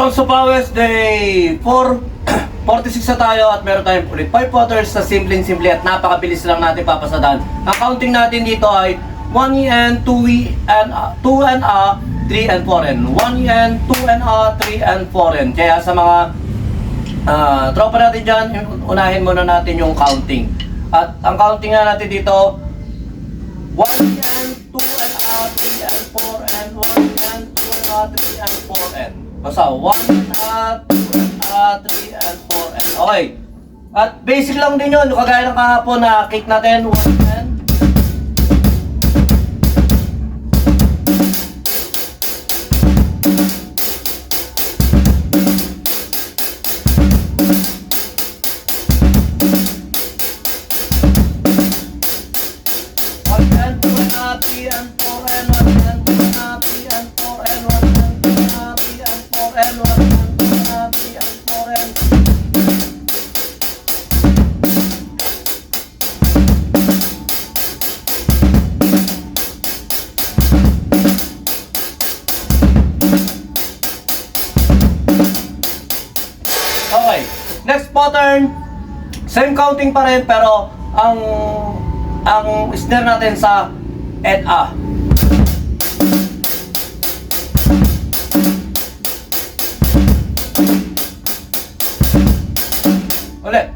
Yun, so Pawes, day 46 na tayo at meron tayong ulit 5 waters na simple at napakabilis lang natin papasadahan. Ang counting natin dito ay 1 and 2 and 3 and 4 and 1 and 2 and 3 and 4 and. Kaya sa mga tropa natin dyan, unahin muna natin yung counting. At ang counting nga natin dito, 1 and 2 and 3 and 4 and 1 and 2 and 3 and 4 and. Basta 1 and 2 and 3 and 4 and. Okay. At basic lang din yun, kagaya ng kahapon na kick natin, 1 and okay. Next pattern, same counting pa rin pero ang snare natin sa and A. Ulit.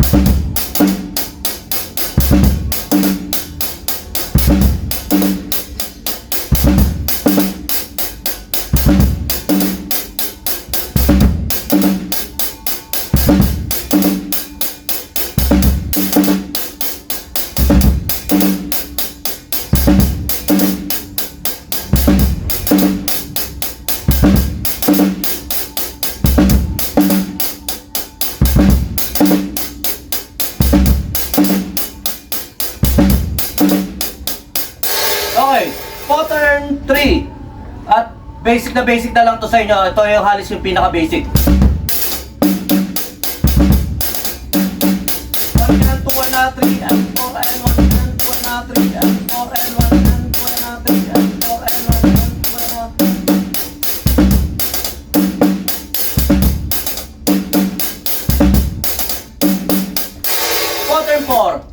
Okay, pattern 3. At basic na lang to sa inyo. Ito yung halos yung pinaka-basic. 1 and 2 and 3 and 4 and 1 and 2 and 3 and 4 and 1 and 2 and 3 and 4 and 1 and 2 and 3. Pattern 4.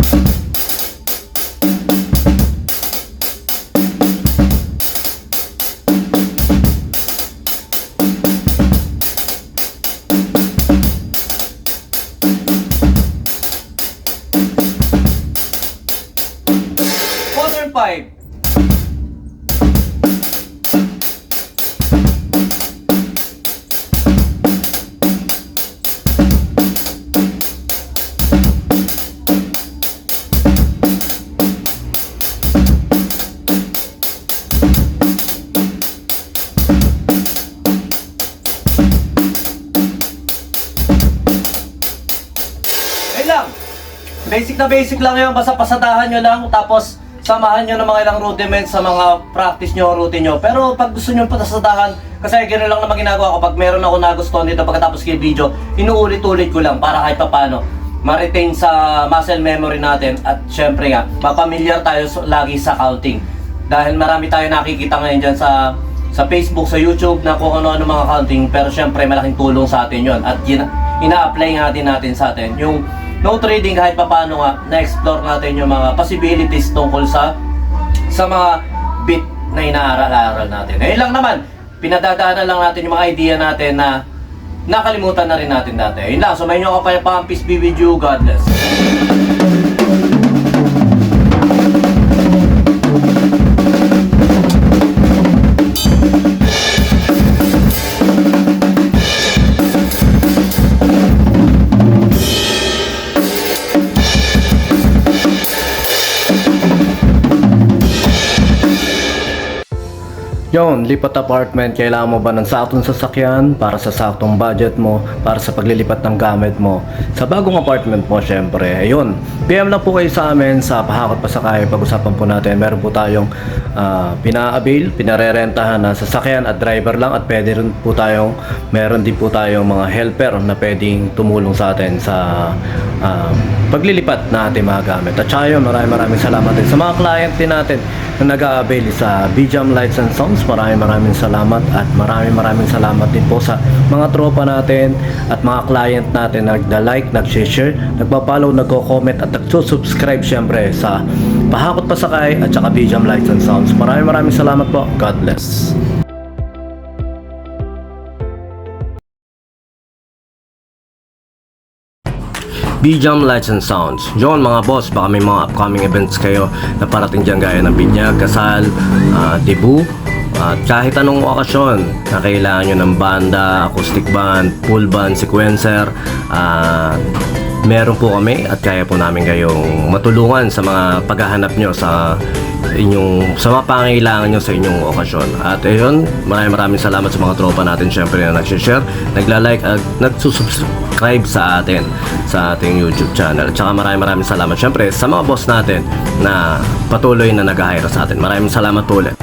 Pattern 5. Basic lang yun, basta pasadahan nyo lang, tapos samahan nyo ng mga ilang rudiments sa mga practice nyo, routine nyo. Pero pag gusto nyo pasadahan, kasi gano'n lang naman ginagawa ko, pag meron ako nagustuhan dito pagkatapos kay video, inuulit-ulit ko lang para kahit papano ma-retain sa muscle memory natin. At syempre nga, mapamilyar tayo lagi sa counting. Dahil marami tayo nakikita ngayon dyan sa Facebook, sa YouTube na kung ano-ano mga counting, pero syempre malaking tulong sa atin yon. At ina-apply natin sa atin yung note reading kahit paano nga na-explore natin yung mga possibilities tungkol sa mga beat na inaaral-aral natin. Ngayon lang naman, pinadadaanan lang natin yung mga idea natin na nakalimutan na rin natin dati. Ayun lang, sumayin nyo ako pa, peace be with you, God bless. Yon, lipat apartment, kailangan mo ba ng saktong sasakyan para sa saktong budget mo, para sa paglilipat ng gamit mo sa bagong apartment mo? Syempre, ayun, PM lang po kayo sa amin sa Pahakot Pasakay. Pag-usapan po natin, meron po tayong pina-avail, pinarerentahan na sasakyan at driver lang, at pwede rin po tayong, meron din po tayong mga helper na pwedeng tumulong sa atin sa paglilipat na ating mga gamit. At saka yun, maraming salamat din sa mga client din natin na nag-a-avail sa BJAM Lights and Sounds, Sounds, maraming salamat at maraming salamat din po sa mga tropa natin at mga client natin na nagda-like, nag-share, nagpa-follow, nagko-comment at nagsusubscribe syempre sa Pahakot Pasakay at saka BJam Lights and Sounds. Maraming salamat po. God bless. BJam Lights and Sounds. Yun mga boss, baka may mga upcoming events kayo na parating dyan gaya ng binyag, kasal, debut, at kahit anong okasyon na kailangan nyo ng banda, acoustic band, full band, sequencer, meron po kami at kaya po namin kayong matulungan sa mga paghahanap nyo sa mga pangailangan nyo sa inyong okasyon. At ayun, maraming salamat sa mga tropa natin syempre na nag-share, nagla-like at nagsusubscribe sa atin sa ating YouTube channel. At saka maraming salamat syempre sa mga boss natin na patuloy na nag-hire sa atin. Maraming salamat po ulit.